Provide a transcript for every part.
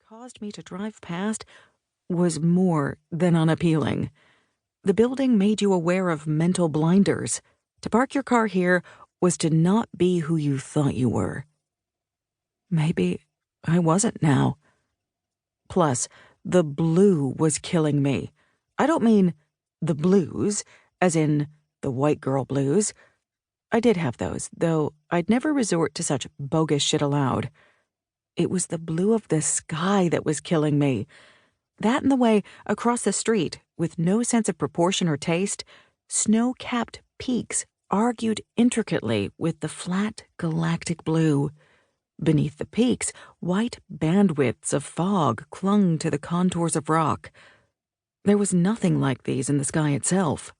caused me to drive past was more than unappealing. The building made you aware of mental blinders. To park your car here was to not be who you thought you were. Maybe I wasn't now. Plus, the blue was killing me. I don't mean the blues, as in the white girl blues. I did have those, though I'd never resort to such bogus shit aloud. It was the blue of the sky that was killing me. That and the way, across the street, with no sense of proportion or taste, snow-capped peaks argued intricately with the flat galactic blue. Beneath the peaks, white bandwidths of fog clung to the contours of rock. There was nothing like these in the sky itself.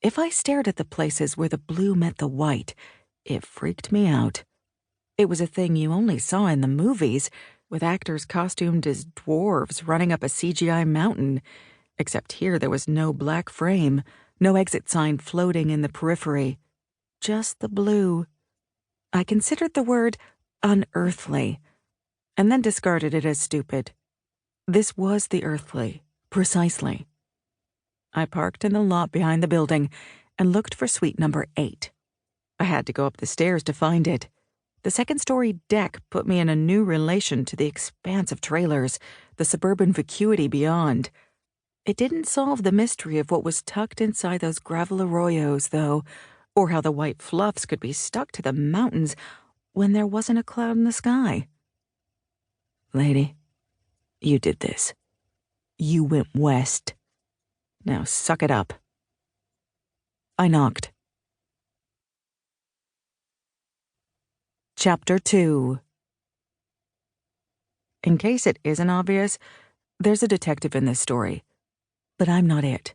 If I stared at the places where the blue met the white, it freaked me out. It was a thing you only saw in the movies, with actors costumed as dwarves running up a CGI mountain, except here there was no black frame, no exit sign floating in the periphery. Just the blue. I considered the word unearthly, and then discarded it as stupid. This was the earthly, precisely. I parked in the lot behind the building and looked for suite number 8. I had to go up the stairs to find it. The second-story deck put me in a new relation to the expanse of trailers, the suburban vacuity beyond. It didn't solve the mystery of what was tucked inside those gravel arroyos, though, or how the white fluffs could be stuck to the mountains when there wasn't a cloud in the sky. Lady, you did this. You went west. Now suck it up. I knocked. Chapter 2. In case it isn't obvious, there's a detective in this story. But I'm not it.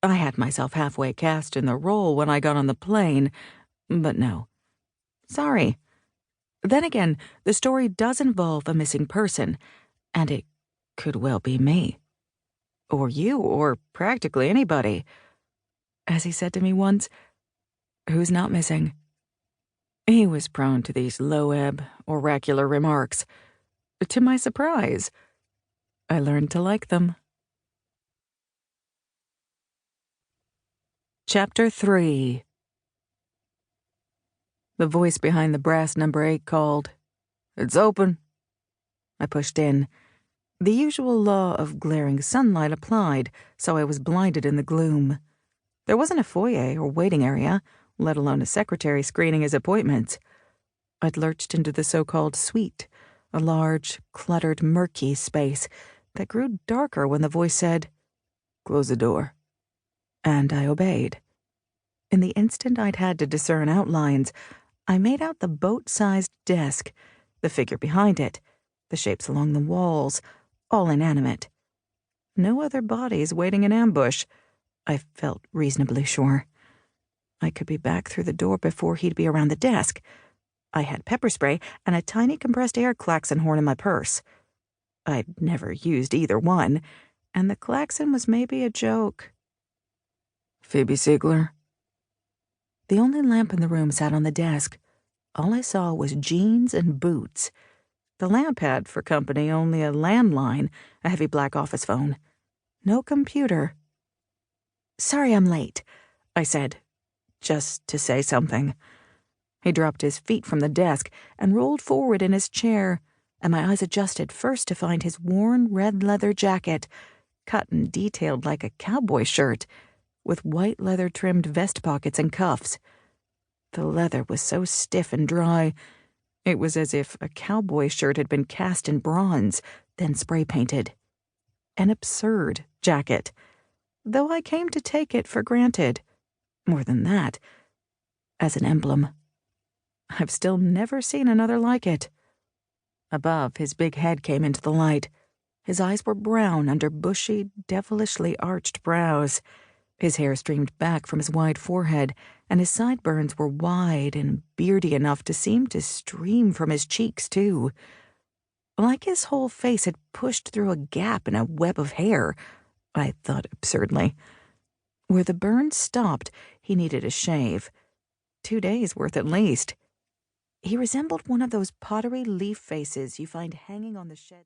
I had myself halfway cast in the role when I got on the plane, but no. Sorry. Then again, the story does involve a missing person, and it could well be me. Or you, or practically anybody. As he said to me once, who's not missing? He was prone to these low-ebb, oracular remarks. To my surprise, I learned to like them. Chapter 3. The voice behind the brass number 8 called. It's open. I pushed in. The usual law of glaring sunlight applied, so I was blinded in the gloom. There wasn't a foyer or waiting area, let alone a secretary screening his appointments. I'd lurched into the so-called suite, a large, cluttered, murky space that grew darker when the voice said, Close the door. And I obeyed. In the instant I'd had to discern outlines, I made out the boat-sized desk, the figure behind it, the shapes along the walls, all inanimate. No other bodies waiting in ambush, I felt reasonably sure. I could be back through the door before he'd be around the desk. I had pepper spray and a tiny compressed air klaxon horn in my purse. I'd never used either one, and the klaxon was maybe a joke. Phoebe Siegler? The only lamp in the room sat on the desk. All I saw was jeans and boots. The lamp had, for company, only a landline, a heavy black office phone. No computer. Sorry I'm late, I said, just to say something. He dropped his feet from the desk and rolled forward in his chair, and my eyes adjusted first to find his worn red leather jacket, cut and detailed like a cowboy shirt, with white leather-trimmed vest pockets and cuffs. The leather was so stiff and dry, it was as if a cowboy shirt had been cast in bronze, then spray-painted. An absurd jacket, though I came to take it for granted. More than that, as an emblem. I've still never seen another like it. Above, his big head came into the light. His eyes were brown under bushy, devilishly arched brows. His hair streamed back from his wide forehead, and his sideburns were wide and beardy enough to seem to stream from his cheeks, too. Like his whole face had pushed through a gap in a web of hair, I thought absurdly. Where the burn stopped, he needed a shave. 2 days' worth at least. He resembled one of those pottery leaf faces you find hanging on the shed.